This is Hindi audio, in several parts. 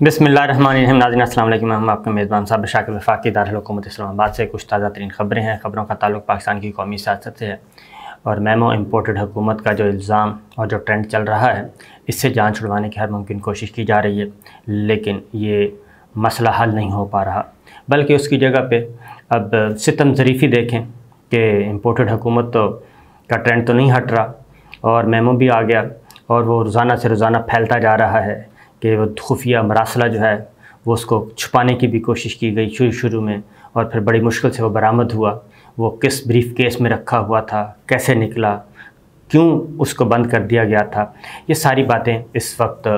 बिस्मिल्लाहिर्रहमानिर्रहीम। नाज़रीन अस्सलाम वालेकुम। हम आपके मेज़बान साहब शाकिर वफाकी दारुल हुकूमत इस्लामाबाद से कुछ ताज़ा तरीन ख़बरें हैं। ख़बरों का ताल्लुक़ पाकिस्तान की कौमी सियासत से है और मेमो इम्पोर्टेड हुकूमत का जो इल्ज़ाम और जो ट्रेंड चल रहा है, इससे जान छुड़वाने की हर मुमकिन कोशिश की जा रही है, लेकिन ये मसला हल नहीं हो पा रहा। बल्कि उसकी जगह पे अब सितम ज़रीफ़ी देखें कि इम्पोर्टेड हुकूमत का ट्रेंड तो नहीं हट रहा और मेमो भी आ गया और वो रोज़ाना से रोज़ाना फैलता जा रहा है कि वो खुफिया मरासला जो है वो उसको छुपाने की भी कोशिश की गई शुरू में, और फिर बड़ी मुश्किल से वो बरामद हुआ। वो किस ब्रीफ केस में रखा हुआ था, कैसे निकला, क्यों उसको बंद कर दिया गया था, ये सारी बातें इस वक्त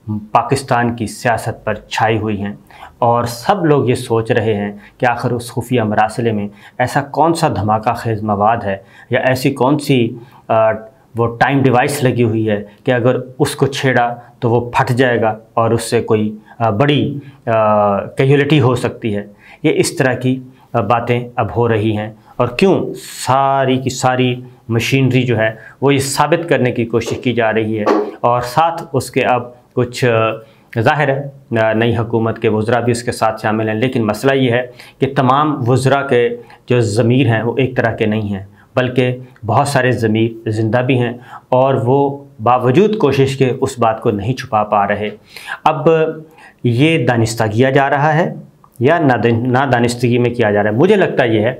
पाकिस्तान की सियासत पर छाई हुई हैं और सब लोग ये सोच रहे हैं कि आखिर उस खुफिया मरासले में ऐसा कौन सा धमाका खेज़ मवाद है या ऐसी कौन सी वो टाइम डिवाइस लगी हुई है कि अगर उसको छेड़ा तो वो फट जाएगा और उससे कोई बड़ी कैजुअलिटी हो सकती है। ये इस तरह की बातें अब हो रही हैं और क्यों सारी की सारी मशीनरी जो है वो ये साबित करने की कोशिश की जा रही है और साथ उसके अब कुछ ज़ाहिर है नई हुकूमत के वज़रा भी उसके साथ शामिल हैं, लेकिन मसला ये है कि तमाम वज़रा के जो ज़मीर हैं वो एक तरह के नहीं हैं, बल्कि बहुत सारे ज़मीर ज़िंदा भी हैं और वो बावजूद कोशिश के उस बात को नहीं छुपा पा रहे। अब ये दानिस्ता किया जा रहा है या ना दानिस्तगी में किया जा रहा है। मुझे लगता ये है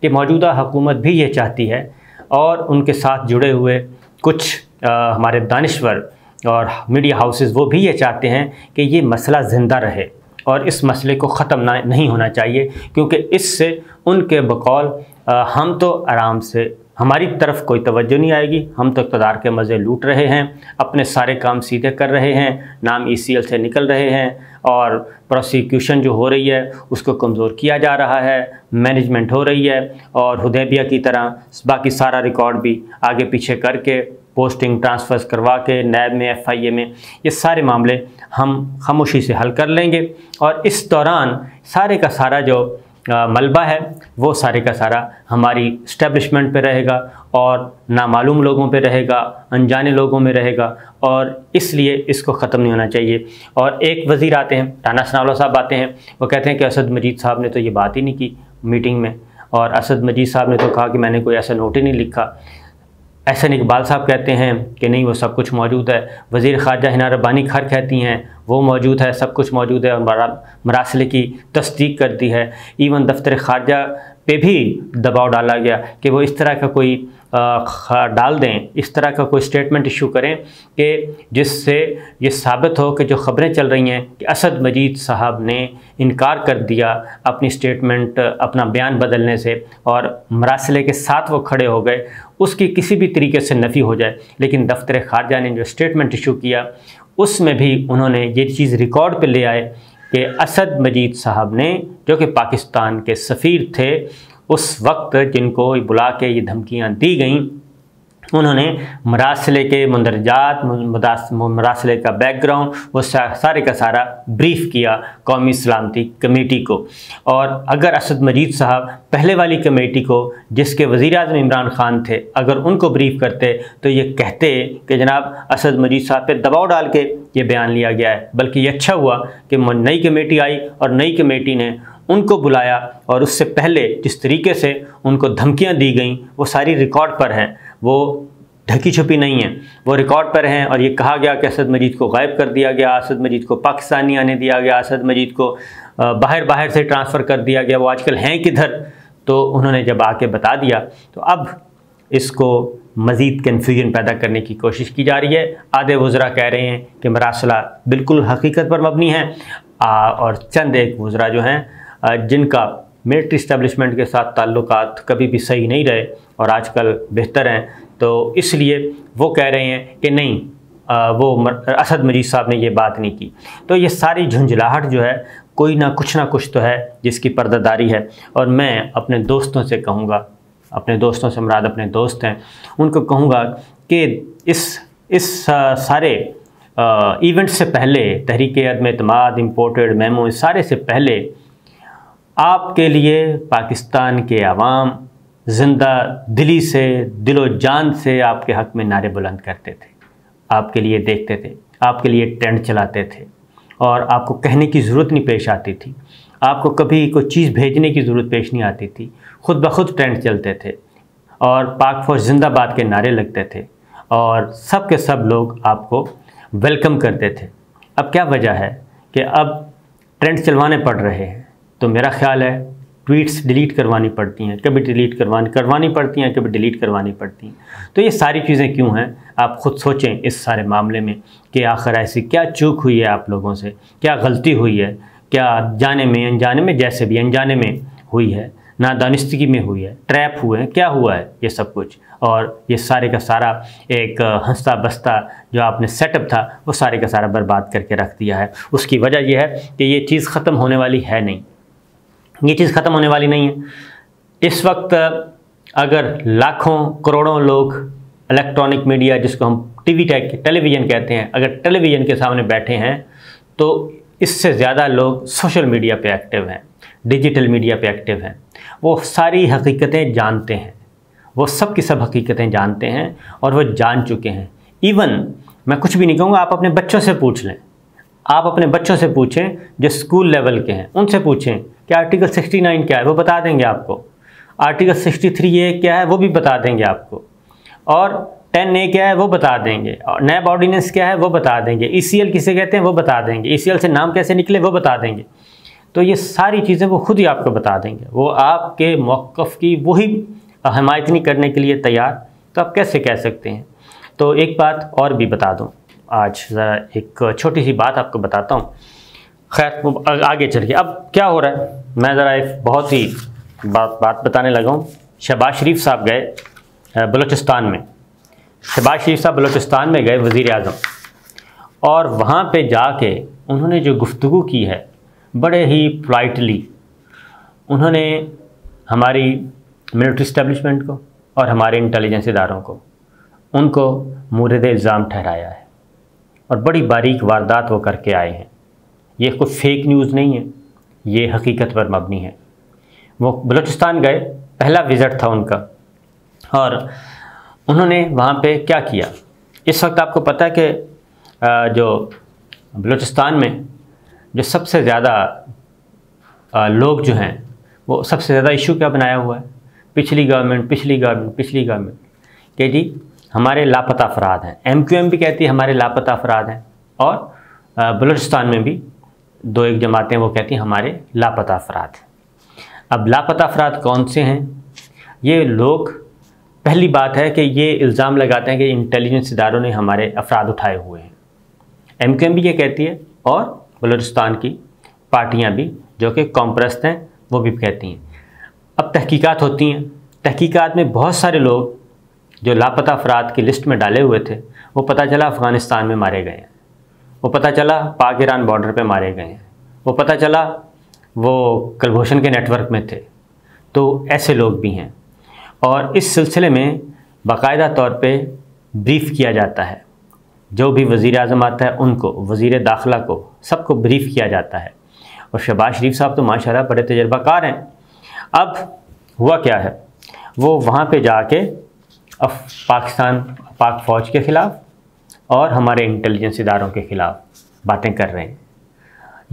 कि मौजूदा हुकूमत भी ये चाहती है और उनके साथ जुड़े हुए कुछ हमारे दानिश्वर और मीडिया हाउसेस वो भी ये चाहते हैं कि ये मसला ज़िंदा रहे और इस मसले को ख़त्म नहीं होना चाहिए, क्योंकि इससे उनके बकौल हम तो आराम से, हमारी तरफ कोई तवज्जो नहीं आएगी, हम तो इक़्तिदार के मज़े लूट रहे हैं, अपने सारे काम सीधे कर रहे हैं, नाम ECL से निकल रहे हैं और प्रोसिक्यूशन जो हो रही है उसको कमज़ोर किया जा रहा है, मैनेजमेंट हो रही है और हुदैबिया की तरह बाकी सारा रिकॉर्ड भी आगे पीछे करके पोस्टिंग ट्रांसफ़र्स करवा के नैब में FIA में ये सारे मामले हम खामोशी से हल कर लेंगे और इस दौरान सारे का सारा जो मलबा है वो सारे का सारा हमारी इस्टेब्लिशमेंट पे रहेगा और नामालूम लोगों पे रहेगा, अनजाने लोगों में रहेगा और इसलिए इसको ख़त्म नहीं होना चाहिए। और एक वज़ीर आते हैं, राना सनाउल्लाह साहब आते हैं, वो कहते हैं कि असद मजीद साहब ने तो ये बात ही नहीं की मीटिंग में और असद मजीद साहब ने तो कहा कि मैंने कोई ऐसा नोट ही नहीं लिखा। एहसन इकबाल साहब कहते हैं कि नहीं वो सब कुछ मौजूद है। वज़ीर ख़ारजा हिना रब्बानी खर कहती हैं वो मौजूद है, सब कुछ मौजूद है और मरासले की तस्दीक कर दी है। इवन दफ्तर ख़ारजा पे भी दबाव डाला गया कि वो इस तरह का कोई डाल दें, इस तरह का कोई स्टेटमेंट इशू करें कि जिससे ये साबित हो कि जो ख़बरें चल रही हैं कि असद मजीद साहब ने इनकार कर दिया अपनी स्टेटमेंट, अपना बयान बदलने से और मरासले के साथ वो खड़े हो गए, उसकी किसी भी तरीके से नफ़ी हो जाए। लेकिन दफ्तर ख़ारजा ने जो स्टेटमेंट इशू किया उसमें भी उन्होंने ये चीज़ रिकॉर्ड पे ले आए कि असद मजीद साहब ने, जो कि पाकिस्तान के सफ़ीर थे उस वक्त, जिनको बुला के ये धमकियां दी गईं, उन्होंने मरासले के मंदरजात, मरासले का बैकग्राउंड वो सारे का सारा ब्रीफ़ किया कौमी सलामती कमेटी को। और अगर असद मजीद साहब पहले वाली कमेटी को, जिसके वज़ीर-ए-आज़म इमरान ख़ान थे, अगर उनको ब्रीफ़ करते तो ये कहते कि जनाब असद मजीद साहब पे दबाव डाल के ये बयान लिया गया है। बल्कि ये अच्छा हुआ कि नई कमेटी आई और नई कमेटी ने उनको बुलाया और उससे पहले जिस तरीके से उनको धमकियां दी गईं वो सारी रिकॉर्ड पर हैं, वो ढकी छुपी नहीं है, वो रिकॉर्ड पर हैं। और ये कहा गया कि असद मजीद को गायब कर दिया गया, असद मजीद को पाकिस्तान नहीं आने दिया गया, असद मजीद को बाहर से ट्रांसफ़र कर दिया गया, वो आजकल हैं किधर। तो उन्होंने जब आके बता दिया तो अब इसको मज़ीद कन्फ्यूजन पैदा करने की कोशिश की जा रही है। आधे वज़रा कह रहे हैं कि मरासला बिल्कुल हकीकत पर मबनी है और चंद एक वज़रा जो हैं जिनका मिलिट्री इस्टेब्लिशमेंट के साथ ताल्लुकात कभी भी सही नहीं रहे और आजकल बेहतर हैं, तो इसलिए वो कह रहे हैं कि नहीं, वो असद मजीद साहब ने ये बात नहीं की। तो ये सारी झुंझलाहट जो है कोई ना कुछ तो है जिसकी पर्दादारी है। और मैं अपने दोस्तों से कहूँगा, अपने दोस्तों से मुराद अपने दोस्त हैं, उनको कहूँगा कि इस सारे इवेंट से पहले, तहरीक-ए-अदम-ए-एतमाद, इम्पोर्टेड मेमो, इस सारे से पहले आपके लिए पाकिस्तान के अवाम ज़िंदा दिली से, दिलो जान से आपके हक़ में नारे बुलंद करते थे, आपके लिए देखते थे, आपके लिए ट्रेंड चलाते थे और आपको कहने की ज़रूरत नहीं पेश आती थी, आपको कभी कोई चीज़ भेजने की ज़रूरत पेश नहीं आती थी, खुद ब खुद ट्रेंड चलते थे और पाक फौज जिंदाबाद के नारे लगते थे और सब के सब लोग आपको वेलकम करते थे। अब क्या वजह है कि अब ट्रेंड चलवाने पड़ रहे हैं, तो मेरा ख्याल है ट्वीट्स डिलीट करवानी पड़ती हैं, कभी डिलीट करवानी पड़ती हैं, कभी डिलीट करवानी पड़ती हैं। तो ये सारी चीज़ें क्यों हैं, आप ख़ुद सोचें इस सारे मामले में कि आखिर ऐसी क्या चूक हुई है आप लोगों से, क्या गलती हुई है, क्या जाने में अनजाने में, जैसे भी अनजाने में हुई है, नादानिस्तगी में हुई है, ट्रैप हुए हैं, क्या हुआ है ये सब कुछ। और ये सारे का सारा एक हंसता बसता जो आपने सेटअप था वो सारे का सारा बर्बाद करके रख दिया है। उसकी वजह यह है कि ये चीज़ ख़त्म होने वाली है नहीं, ये चीज़ ख़त्म होने वाली नहीं है। इस वक्त अगर लाखों करोड़ों लोग इलेक्ट्रॉनिक मीडिया, जिसको हम टेलीविज़न कहते हैं, अगर टेलीविज़न के सामने बैठे हैं तो इससे ज़्यादा लोग सोशल मीडिया पे एक्टिव हैं, डिजिटल मीडिया पे एक्टिव हैं। वो सारी हकीकतें जानते हैं, वो सब की सब हकीकतें जानते हैं और वो जान चुके हैं। इवन मैं कुछ भी नहीं कहूँगा, आप अपने बच्चों से पूछ लें, आप अपने बच्चों से पूछें जो स्कूल लेवल के हैं, उनसे पूछें कि आर्टिकल 69 क्या है, वो बता देंगे आपको। आर्टिकल 63A क्या है, वो भी बता देंगे आपको। और 10A क्या है, वो बता देंगे। और नैब ऑर्डिनेंस क्या है, वो बता देंगे। ECL किसे कहते हैं, वो बता देंगे। ECL से नाम कैसे निकले, वो बता देंगे। तो ये सारी चीज़ें वो खुद ही आपको बता देंगे। वो आपके मौक़िफ़ की वही हमायत नहीं करने के लिए तैयार, तो आप कैसे कह सकते हैं। तो एक बात और भी बता दूँ, आज ज़रा एक छोटी सी बात आपको बताता हूँ। खैर आगे चलिए, अब क्या हो रहा है, मैं ज़रा एक बहुत ही बात बताने लगा हूँ। शहबाज शरीफ साहब गए बलूचिस्तान में, शहबाज शरीफ साहब बलूचिस्तान में गए वज़ीर आज़म, और वहाँ पे जाके उन्होंने जो गुफ्तगू की है बड़े ही पोलाइटली उन्होंने हमारी मिलिट्री इस्टेब्लिशमेंट को और हमारे इंटेलिजेंस इदारों को उनको मुर्द इल्ज़ाम ठहराया है और बड़ी बारीक वारदात वो करके आए हैं। ये कोई फेक न्यूज़ नहीं है, ये हकीकत पर मबनी है। वो बलूचिस्तान गए, पहला विज़िट था उनका, और उन्होंने वहाँ पे क्या किया। इस वक्त आपको पता है कि जो बलूचिस्तान में जो सबसे ज़्यादा लोग जो हैं, वो सबसे ज़्यादा इशू क्या बनाया हुआ है, पिछली गवर्नमेंट कि जी हमारे लापता अफराद हैं। MQM भी कहती है हमारे लापता अफराद हैं, और बलूचिस्तान में भी दो एक जमातें वो कहती हैं हमारे लापता अफराद हैं। अब लापता अफराद कौन से हैं ये लोग, पहली बात है कि ये इल्ज़ाम लगाते हैं कि इंटेलिजेंस इदारों ने हमारे अफराद उठाए हुए हैं। MQM भी ये कहती है, और बलूचिस्तान की पार्टियां भी जो कि कॉम्प्रस्त हैं वो भी कहती हैं। अब तहकीकात होती हैं, तहकीकात में बहुत सारे लोग जो लापता अफराद की लिस्ट में डाले हुए थे वो पता चला अफ़गानिस्तान में मारे गए हैं, वो पता चला पाक ईरान बॉर्डर पे मारे गए हैं, वो पता चला वो कुलभूषण के नेटवर्क में थे। तो ऐसे लोग भी हैं, और इस सिलसिले में बाकायदा तौर पे ब्रीफ़ किया जाता है। जो भी वज़ीर आज़म आता है उनको, वज़ीर दाखिला को, सबको ब्रीफ़ किया जाता है। और शहबाज शरीफ साहब तो माशाल्लाह बड़े तजर्बाकार हैं। अब हुआ क्या है, वो वहाँ पे जाके अब पाक फ़ौज के ख़िलाफ़ और हमारे इंटेलिजेंस इदारों के ख़िलाफ़ बातें कर रहे हैं।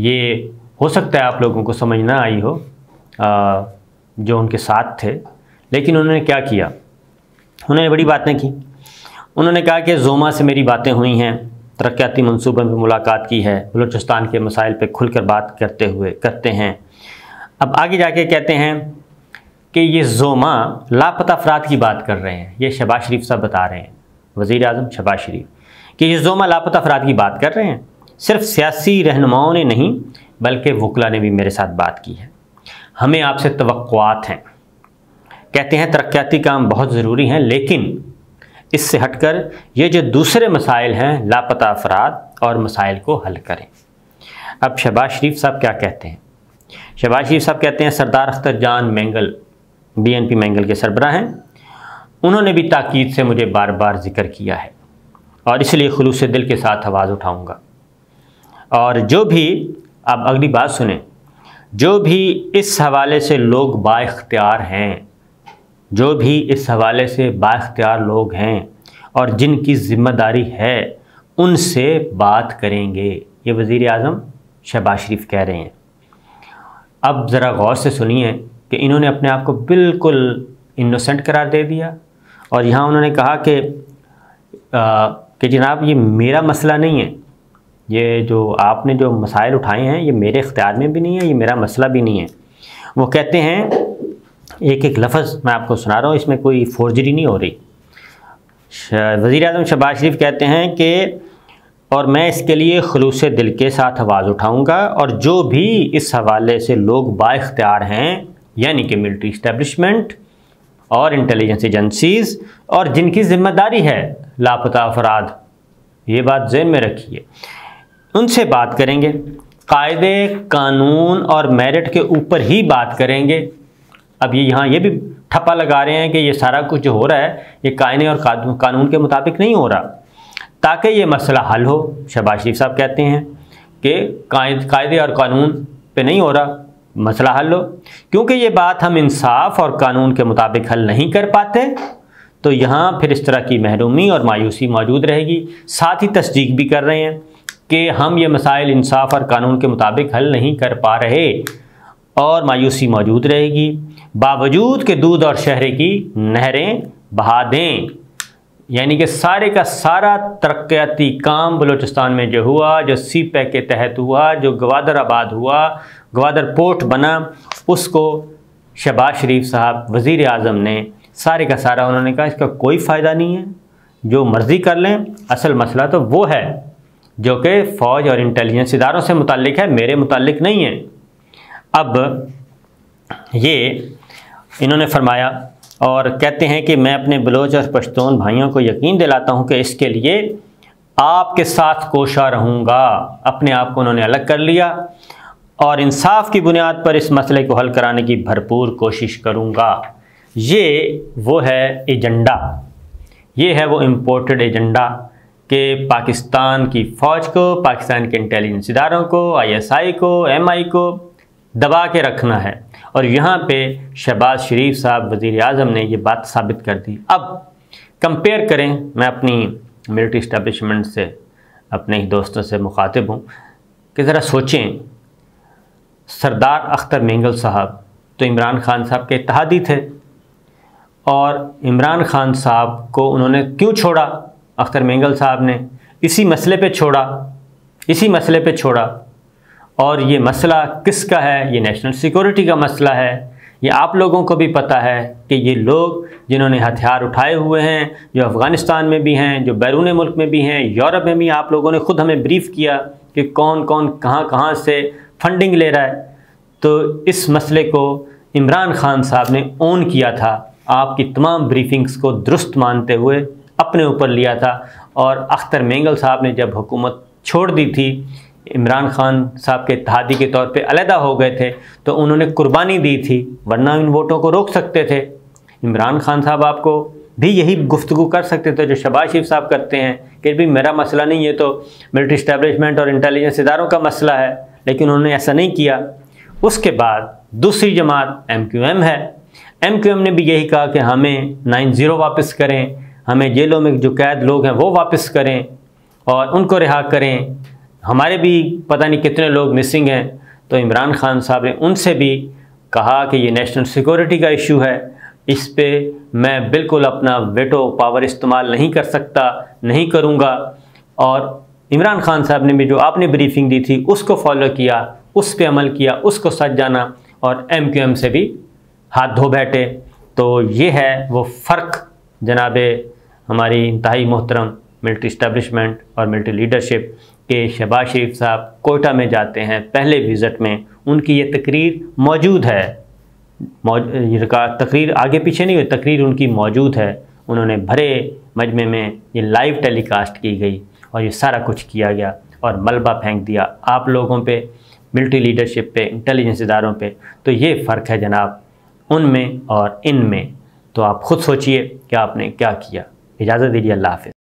ये हो सकता है आप लोगों को समझ ना आई हो जो उनके साथ थे, लेकिन उन्होंने क्या किया, उन्होंने बड़ी बातें की। उन्होंने कहा कि जोमा से मेरी बातें हुई हैं, तरक्याती मंसूबों में मुलाकात की है, बलूचिस्तान के मसाइल पे खुलकर बात करते हैं। अब आगे जाके कहते हैं कि ये जोमा लापता अफराद की बात कर रहे हैं। ये शहबाज शरीफ साहब बता रहे हैं, वज़ीर आज़म शहबाज शरीफ, कि ये जोमा लापता अफराद की बात कर रहे हैं। सिर्फ सियासी रहनुमाओं ने नहीं बल्कि वकला ने भी मेरे साथ बात की है। हमें आपसे तवक्कुआत हैं। कहते हैं तरक्याती काम बहुत ज़रूरी हैं, लेकिन इससे हटकर ये जो दूसरे मसाइल हैं, लापता अफराद और मसाइल को हल करें। अब शहबाज शरीफ साहब क्या कहते हैं, शहबाज शरीफ साहब कहते हैं सरदार अख्तर जान मैंगल BNP मैंगल के सरबराह हैं, उन्होंने भी ताकीद से मुझे बार बार जिक्र किया है और इसलिए खुलूस दिल के साथ आवाज़ उठाऊँगा। और जो भी, अब अगली बात सुने, जो भी इस हवाले से लोग बाइख्तियार हैं, जो भी इस हवाले से बाइख्तियार लोग हैं और जिनकी ज़िम्मेदारी है, उनसे बात करेंगे। ये वज़ीर आज़म शहबाज शरीफ कह रहे हैं। अब ज़रा गौर से सुनिए कि इन्होंने अपने आप को बिल्कुल इनोसेंट करार दे दिया और यहाँ उन्होंने कहा कि जनाब ये मेरा मसला नहीं है, ये जो आपने जो मसाइल उठाए हैं ये मेरे इख्तियार में भी नहीं है, ये मेरा मसला भी नहीं है। वो कहते हैं, एक एक लफ्ज़ मैं आपको सुना रहा हूँ, इसमें कोई फोर्जरी नहीं हो रही। वज़ीर आज़म शहबाज शरीफ कहते हैं कि और मैं इसके लिए खुलूस दिल के साथ आवाज़ उठाऊंगा और जो भी इस हवाले से लोग बाइख्तियार हैं, यानी कि मिलिट्री इस्टेब्लिशमेंट और इंटेलिजेंस एजेंसीज़ और जिनकी ज़िम्मेदारी है लापता अफराद, ये बात ज़हन में रखिए, उनसे बात करेंगे। कायदे कानून और मेरिट के ऊपर ही बात करेंगे। अब यहाँ ये भी ठप्पा लगा रहे हैं कि ये सारा कुछ जो हो रहा है ये कायदे और कानून के मुताबिक नहीं हो रहा, ताकि ये मसला हल हो। शहबाज शरीफ साहब कहते हैं कि कायदे और कानून पे नहीं हो रहा, मसला हल हो, क्योंकि ये बात हम इंसाफ और कानून के मुताबिक हल नहीं कर पाते तो यहाँ फिर इस तरह की महरूमी और मायूसी मौजूद रहेगी। साथ ही तस्दीक भी कर रहे हैं कि हम ये मसाइल इंसाफ और कानून के मुताबिक हल नहीं कर पा रहे और मायूसी मौजूद रहेगी, बावजूद के दूध और शहरे की नहरें बहा दें। यानी कि सारे का सारा तरक्याती काम बलूचिस्तान में जो हुआ, जो सी पैक के तहत हुआ, जो गवादर आबाद हुआ, गवादर पोर्ट बना, उसको शहबाज शरीफ साहब वज़ीर आज़म ने सारे का सारा उन्होंने कहा इसका कोई फ़ायदा नहीं है, जो मर्ज़ी कर लें, असल मसला तो वो है जो कि फ़ौज और इंटेलिजेंस इदारों से मुताल्लिक है, मेरे मुताल्लिक नहीं है। अब ये इन्होंने फरमाया और कहते हैं कि मैं अपने बलोच और पश्तून भाइयों को यकीन दिलाता हूं कि इसके लिए आपके साथ कोशा रहूँगा। अपने आप को उन्होंने अलग कर लिया और इंसाफ की बुनियाद पर इस मसले को हल कराने की भरपूर कोशिश करूँगा। ये वो है एजेंडा, ये है वो इम्पोर्टेड एजेंडा कि पाकिस्तान की फ़ौज को, पाकिस्तान के इंटेलिजेंस इदारों को, ISI को, MI को दबा के रखना है। और यहाँ पे शहबाज शरीफ साहब वज़ीर आज़म ने ये बात साबित कर दी। अब कंपेयर करें, मैं अपनी मिलिट्री इस्टेब्लिशमेंट से, अपने ही दोस्तों से मुखातिब हूँ कि ज़रा सोचें, सरदार अख्तर मेंगल साहब तो इमरान खान साहब के इत्तेहादी थे और इमरान खान साहब को उन्होंने क्यों छोड़ा? अख्तर मेंगल साहब ने इसी मसले पे छोड़ा, और ये मसला किसका है? ये नेशनल सिक्योरिटी का मसला है। ये आप लोगों को भी पता है कि ये लोग जिन्होंने हथियार उठाए हुए हैं, जो अफ़गानिस्तान में भी हैं, जो बैरून मुल्क में भी हैं, यूरोप में भी, आप लोगों ने ख़ुद हमें ब्रीफ़ किया कि कौन कौन कहाँ से फंडिंग ले रहा है। तो इस मसले को इमरान खान साहब ने ओन किया था, आपकी तमाम ब्रीफिंग्स को दुरुस्त मानते हुए अपने ऊपर लिया था। और अख्तर मेंगल साहब ने जब हुकूमत छोड़ दी थी, इमरान खान साहब के इत्तेहादी के तौर पे अलहदा हो गए थे, तो उन्होंने कुर्बानी दी थी, वरना इन वोटों को रोक सकते थे। इमरान खान साहब आपको भी यही गुफ्तगू कर सकते थे जो शहबाज शरीफ साहब करते हैं कि भाई मेरा मसला नहीं है, तो मिलिट्री इस्टेब्लिशमेंट और इंटेलिजेंस इदारों का मसला है, लेकिन उन्होंने ऐसा नहीं किया। उसके बाद दूसरी जमात MQM है। MQM ने भी यही कहा कि हमें 9-0 वापस करें, हमें जेलों में जो कैद लोग हैं वो वापस करें और उनको रिहा करें, हमारे भी पता नहीं कितने लोग मिसिंग हैं। तो इमरान खान साहब ने उनसे भी कहा कि ये नेशनल सिक्योरिटी का इशू है, इस पे मैं बिल्कुल अपना वेटो पावर इस्तेमाल नहीं कर सकता, नहीं करूँगा। और इमरान खान साहब ने भी जो आपने ब्रीफिंग दी थी उसको फॉलो किया, उस पे अमल किया, उसको सच जाना और MQM से भी हाथ धो बैठे। तो ये है वो फ़र्क जनाबे हमारी इंतहाई मोहतरम मिलिट्री इस्टेब्लिशमेंट और मिलिट्री लीडरशिप के शहबाज शरीफ साहब कोयटा में जाते हैं, पहले विज़िट में उनकी ये तकरीर मौजूद है, तकरीर आगे पीछे नहीं हुई, तकरीर उनकी मौजूद है। उन्होंने भरे मजमे में ये लाइव टेलीकास्ट की गई और ये सारा कुछ किया गया और मलबा फेंक दिया आप लोगों पे, मिलिट्री लीडरशिप पे, इंटेलिजेंस इदारों पे। तो ये फ़र्क है जनाब उनमें और इनमें। तो आप ख़ुद सोचिए कि आपने क्या किया। इजाज़त दीजिए, अल्लाह हाफ़िज़।